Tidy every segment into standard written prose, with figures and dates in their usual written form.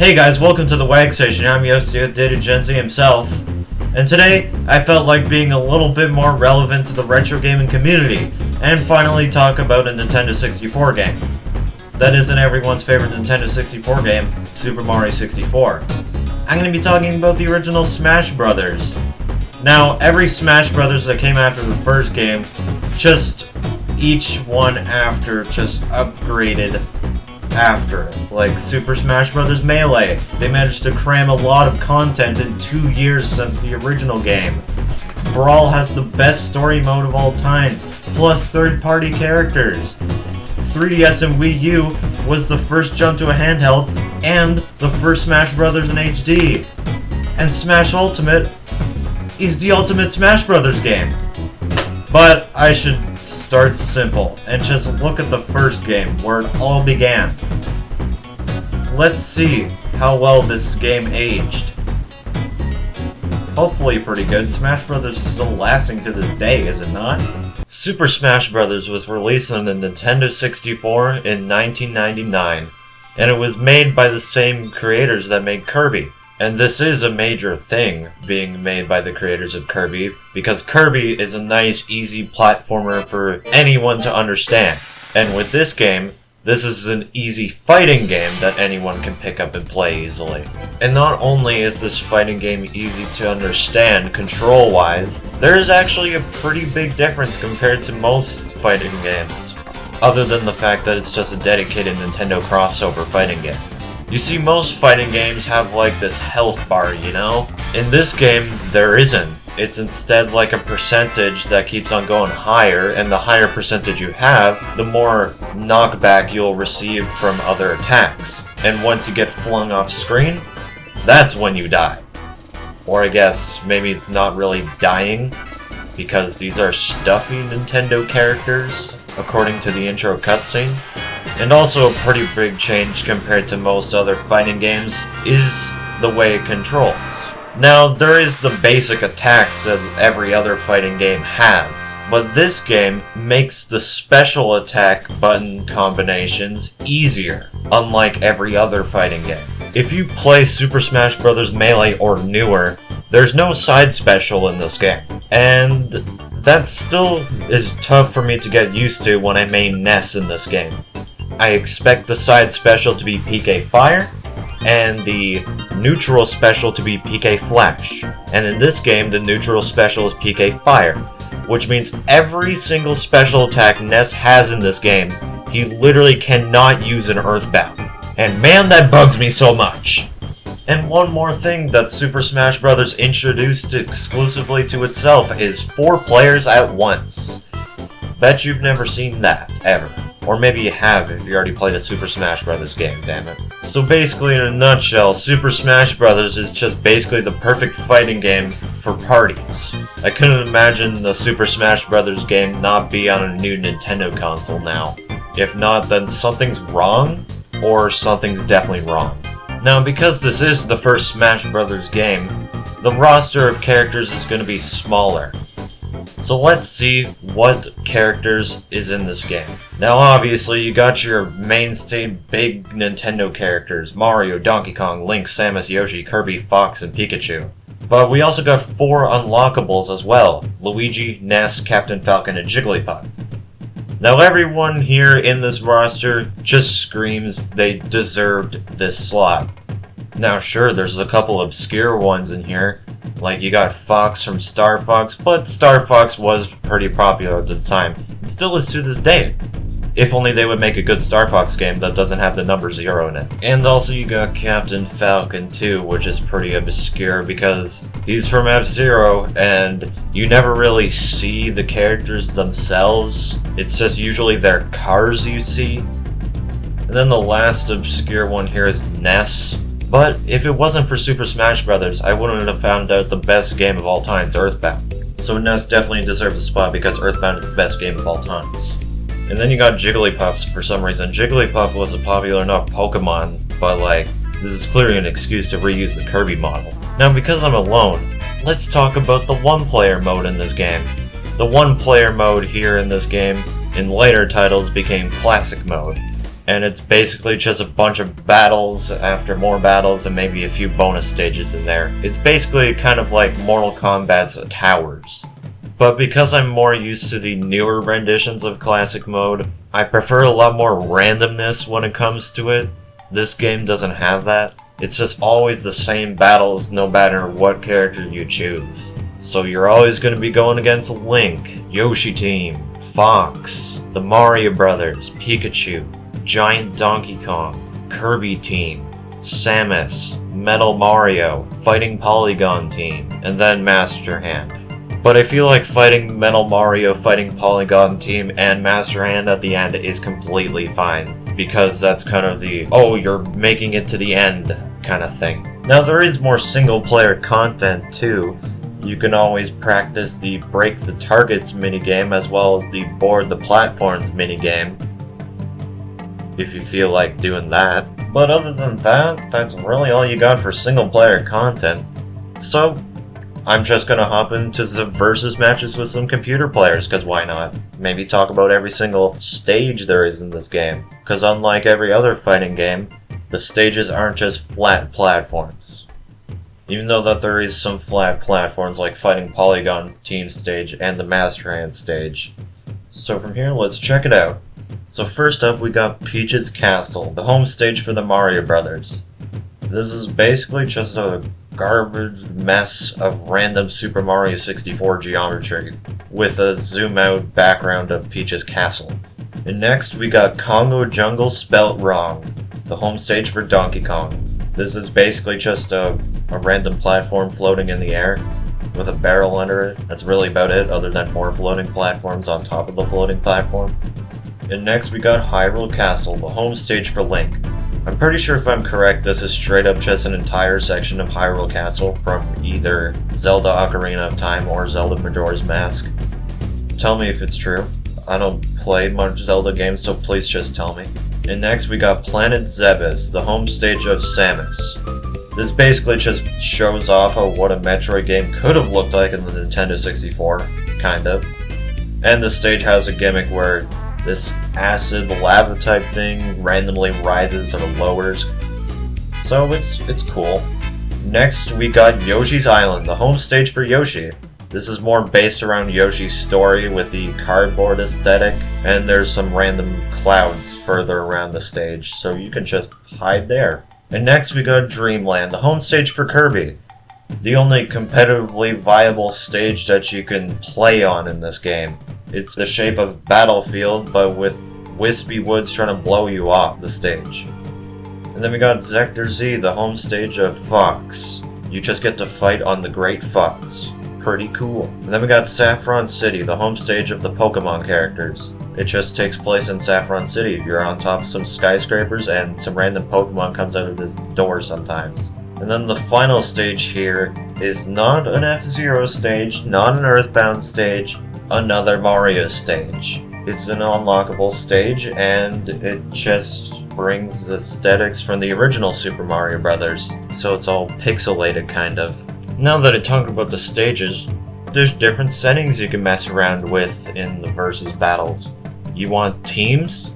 Hey guys, welcome to the WAG Station. I'm Yosti, Data Genzi himself. And today, I felt like being a little bit more relevant to the retro gaming community, and finally talk about a Nintendo 64 game. That isn't everyone's favorite Nintendo 64 game, Super Mario 64. I'm going to be talking about the original Smash Brothers. Now, every Smash Brothers that came after the first game, just each one after just upgraded after it. Like Super Smash Bros. Melee, they managed to cram a lot of content in 2 years since the original game. Brawl has the best story mode of all times, plus third-party characters. 3DS and Wii U was the first jump to a handheld, and the first Smash Bros. In HD. And Smash Ultimate is the ultimate Smash Bros. Game. But I should start simple and just look at the first game where it all began. Let's see how well this game aged. Hopefully pretty good. Smash Bros. Is still lasting to this day, is it not? Super Smash Bros. Was released on the Nintendo 64 in 1999, and it was made by the same creators that made Kirby. And this is a major thing, being made by the creators of Kirby, because Kirby is a nice, easy platformer for anyone to understand. And with this game, this is an easy fighting game that anyone can pick up and play easily. And not only is this fighting game easy to understand control-wise, there is actually a pretty big difference compared to most fighting games, other than the fact that it's just a dedicated Nintendo crossover fighting game. You see, most fighting games have like this health bar, you know? In this game, there isn't. It's instead like a percentage that keeps on going higher, and the higher percentage you have, the more knockback you'll receive from other attacks. And once you get flung off screen, that's when you die. Or I guess maybe it's not really dying, because these are stuffy Nintendo characters, according to the intro cutscene. And also a pretty big change compared to most other fighting games is the way it controls. Now, there is the basic attacks that every other fighting game has, but this game makes the special attack button combinations easier, unlike every other fighting game. If you play Super Smash Bros. Melee or newer, there's no side special in this game, and that still is tough for me to get used to when I main Ness in this game. I expect the side special to be PK Fire, and the neutral special to be PK Flash. And in this game, the neutral special is PK Fire, which means every single special attack Ness has in this game, he literally cannot use an Earthbound. And man, that bugs me so much! And one more thing that Super Smash Bros. Introduced exclusively to itself is 4 players at once. Bet you've never seen that, ever. Or maybe you have if you already played a Super Smash Bros. Game, damn it. So basically, in a nutshell, Super Smash Bros. Is just basically the perfect fighting game for parties. I couldn't imagine the Super Smash Bros. Game not be on a new Nintendo console now. If not, then something's wrong, or something's definitely wrong. Now, because this is the first Smash Bros. Game, the roster of characters is going to be smaller. So let's see what characters is in this game. Now obviously you got your mainstay big Nintendo characters, Mario, Donkey Kong, Link, Samus, Yoshi, Kirby, Fox, and Pikachu. But we also got 4 unlockables as well, Luigi, Ness, Captain Falcon, and Jigglypuff. Now everyone here in this roster just screams they deserved this slot. Now sure, there's a couple obscure ones in here, like you got Fox from Star Fox, but Star Fox was pretty popular at the time. It still is to this day. If only they would make a good Star Fox game that doesn't have the number 0 in it. And also you got Captain Falcon too, which is pretty obscure because he's from F-Zero and you never really see the characters themselves. It's just usually their cars you see. And then the last obscure one here is Ness. But if it wasn't for Super Smash Bros., I wouldn't have found out the best game of all times, Earthbound. So Ness definitely deserves a spot because Earthbound is the best game of all times. And then you got Jigglypuff for some reason. Jigglypuff was a popular enough Pokemon, but like, this is clearly an excuse to reuse the Kirby model. Now because I'm alone, let's talk about the one-player mode in this game. The one-player mode here in this game, in later titles, became Classic Mode. and it's basically just a bunch of battles after more battles and maybe a few bonus stages in there. It's basically kind of like Mortal Kombat's Towers. But because I'm more used to the newer renditions of Classic Mode, I prefer a lot more randomness when it comes to it. This game doesn't have that. It's just always the same battles no matter what character you choose. So you're always going to be going against Link, Yoshi Team, Fox, the Mario Brothers, Pikachu, Giant Donkey Kong, Kirby Team, Samus, Metal Mario, Fighting Polygon Team, and then Master Hand. But I feel like fighting Metal Mario, Fighting Polygon Team, and Master Hand at the end is completely fine, because that's kind of the, oh, you're making it to the end kind of thing. Now there is more single player content too. You can always practice the break the targets minigame as well as the board the platforms minigame, if you feel like doing that. But other than that, that's really all you got for single player content. So, I'm just gonna hop into some versus matches with some computer players, cause why not? Maybe talk about every single stage there is in this game. Cause unlike every other fighting game, the stages aren't just flat platforms. Even though that there is some flat platforms like Fighting Polygon's team stage and the Master Hand stage. So from here, let's check it out. So first up, we got Peach's Castle, the home stage for the Mario Brothers. This is basically just a garbage mess of random Super Mario 64 geometry, with a zoom out background of Peach's Castle. And next, we got Congo Jungle spelt wrong, the home stage for Donkey Kong. This is basically just a random platform floating in the air with a barrel under it. That's really about it, other than more floating platforms on top of the floating platform. And next we got Hyrule Castle, the home stage for Link. I'm pretty sure if I'm correct, this is straight up just an entire section of Hyrule Castle from either Zelda Ocarina of Time or Zelda Majora's Mask. Tell me if it's true. I don't play much Zelda games, so please just tell me. And next we got Planet Zebes, the home stage of Samus. This basically just shows off of what a Metroid game could have looked like in the Nintendo 64, kind of. And the stage has a gimmick where this acid lava type thing randomly rises or lowers. So it's cool. Next we got Yoshi's Island, the home stage for Yoshi. This is more based around Yoshi's story with the cardboard aesthetic, and there's some random clouds further around the stage, so you can just hide there. And next we got Dreamland, the home stage for Kirby. The only competitively viable stage that you can play on in this game. It's the shape of Battlefield, but with wispy woods trying to blow you off the stage. And then we got Sector Z, the home stage of Fox. You just get to fight on the Great Fox. Pretty cool. And then we got Saffron City, the home stage of the Pokemon characters. It just takes place in Saffron City. You're on top of some skyscrapers and some random Pokemon comes out of this door sometimes. And then the final stage here is not an F-Zero stage, not an Earthbound stage, another Mario stage. It's an unlockable stage and it just brings aesthetics from the original Super Mario Brothers. So it's all pixelated kind of. Now that I talked about the stages, there's different settings you can mess around with in the versus battles. You want teams?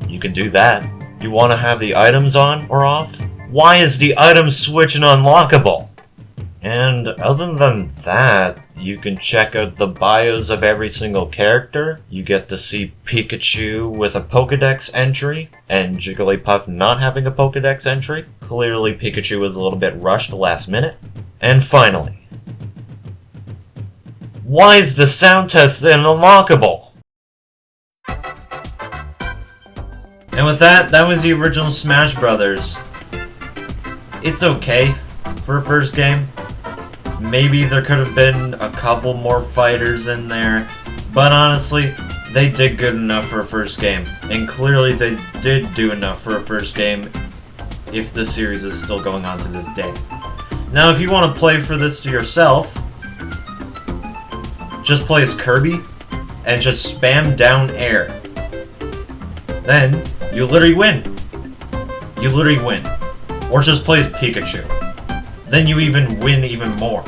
You can do that. You want to have the items on or off? Why is the item switch unlockable? And other than that, you can check out the bios of every single character. You get to see Pikachu with a Pokédex entry, and Jigglypuff not having a Pokédex entry. Clearly Pikachu was a little bit rushed last minute. And finally, why is the sound test unlockable? And with that, that was the original Smash Brothers. It's okay for a first game. Maybe there could have been a couple more fighters in there, but honestly, they did good enough for a first game. And clearly they did do enough for a first game if the series is still going on to this day. Now, if you want to play for this to yourself, just play as Kirby and just spam down air. Then, you literally win. You literally win. Or just play as Pikachu. Then you even win even more.